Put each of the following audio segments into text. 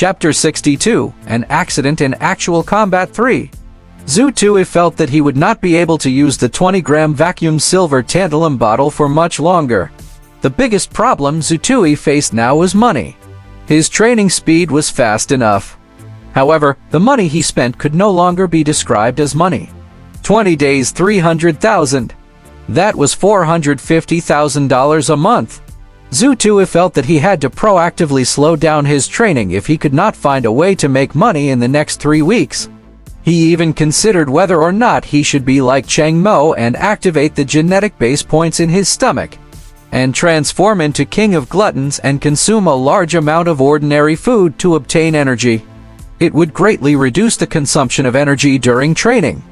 Chapter 62, An Accident in Actual Combat 3. Zhu Tui felt that he would not be able to use the 20-gram vacuum silver tantalum bottle for much longer. The biggest problem Zhu Tui faced now was money. His training speed was fast enough. However, the money he spent could no longer be described as money. 20 days, 300,000. That was $450,000 a month. Zhu Tui felt that he had to proactively slow down his training if he could not find a way to make money in the next 3 weeks. He even considered whether or not he should be like Cheng Mo and activate the genetic base points in his stomach, and transform into King of Gluttons and consume a large amount of ordinary food to obtain energy. It would greatly reduce the consumption of energy during training.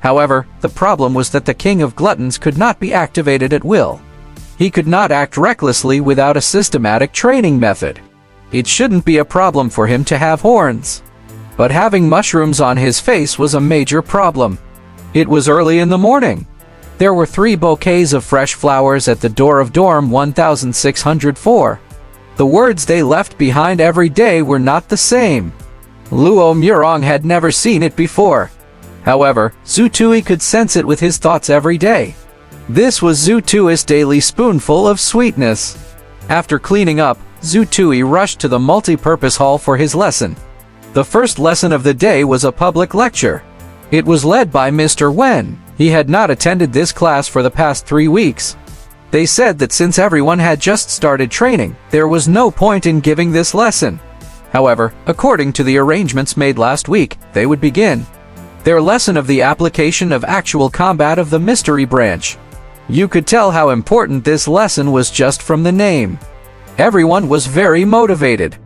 However, the problem was that the King of Gluttons could not be activated at will. He could not act recklessly without a systematic training method. It shouldn't be a problem for him to have horns. But having mushrooms on his face was a major problem. It was early in the morning. There were 3 bouquets of fresh flowers at the door of dorm 1604. The words they left behind every day were not the same. Luo Murong had never seen it before. However, Zhu Tui could sense it with his thoughts every day. This was Zhu Tui's daily spoonful of sweetness. After cleaning up, Zhu Tui rushed to the multi-purpose hall for his lesson. The first lesson of the day was a public lecture. It was led by Mr. Wen. He had not attended this class for the past 3 weeks. They said that since everyone had just started training, there was no point in giving this lesson. However, according to the arrangements made last week, they would begin their lesson of the application of actual combat of the mystery branch. You could tell how important this lesson was just from the name. Everyone was very motivated.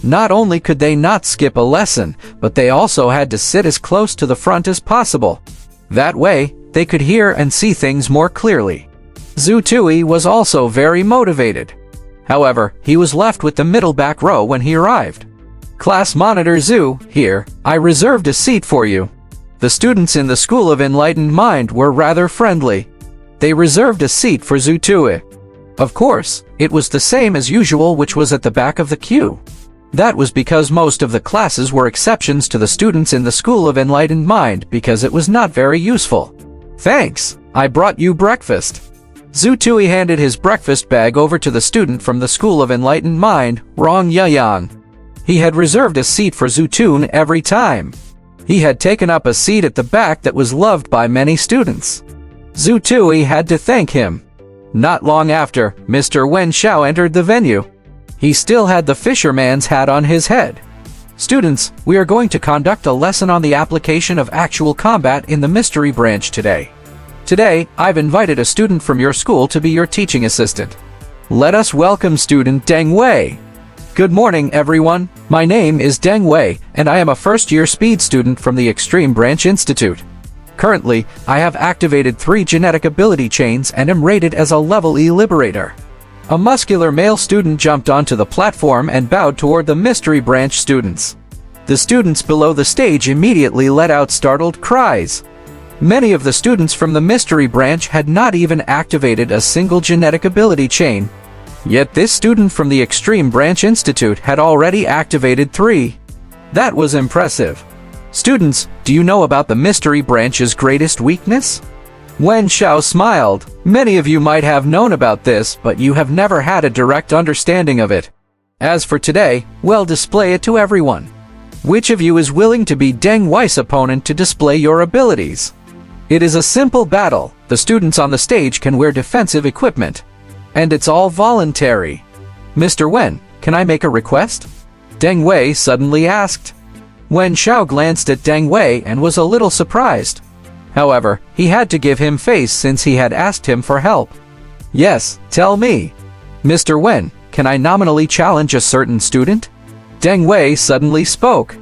Not only could they not skip a lesson, but they also had to sit as close to the front as possible. That way, they could hear and see things more clearly. Zhu Tui was also very motivated. However, he was left with the middle back row when he arrived. Class Monitor Zhu, here, I reserved a seat for you. The students in the School of Enlightened Mind were rather friendly. They reserved a seat for Zhu Tui. Of course, it was the same as usual, which was at the back of the queue. That was because most of the classes were exceptions to the students in the School of Enlightened Mind because it was not very useful. Thanks, I brought you breakfast. Zhu Tui handed his breakfast bag over to the student from the School of Enlightened Mind, Rong Yayang. He had reserved a seat for Zhu Tui every time. He had taken up a seat at the back that was loved by many students. Zhu Tui had to thank him. Not long after, Mr. Wen Xiao entered the venue. He still had the fisherman's hat on his head. Students, we are going to conduct a lesson on the application of actual combat in the mystery branch today. Today, I've invited a student from your school to be your teaching assistant. Let us welcome student Deng Wei. Good morning, everyone. My name is Deng Wei, and I am a first-year speed student from the Extreme Branch Institute. Currently, I have activated 3 genetic ability chains and am rated as a level E liberator. A muscular male student jumped onto the platform and bowed toward the mystery branch students. The students below the stage immediately let out startled cries. Many of the students from the mystery branch had not even activated a single genetic ability chain. Yet this student from the Extreme Branch Institute had already activated 3. That was impressive. Students, do you know about the mystery branch's greatest weakness? Wen Xiao smiled. Many of you might have known about this, but you have never had a direct understanding of it. As for today, well, display it to everyone. Which of you is willing to be Deng Wei's opponent to display your abilities? It is a simple battle. The students on the stage can wear defensive equipment. And it's all voluntary. Mr. Wen, can I make a request? Deng Wei suddenly asked. Wen Xiao glanced at Deng Wei and was a little surprised. However, he had to give him face since he had asked him for help. Yes, tell me. Mr. Wen, can I nominally challenge a certain student? Deng Wei suddenly spoke.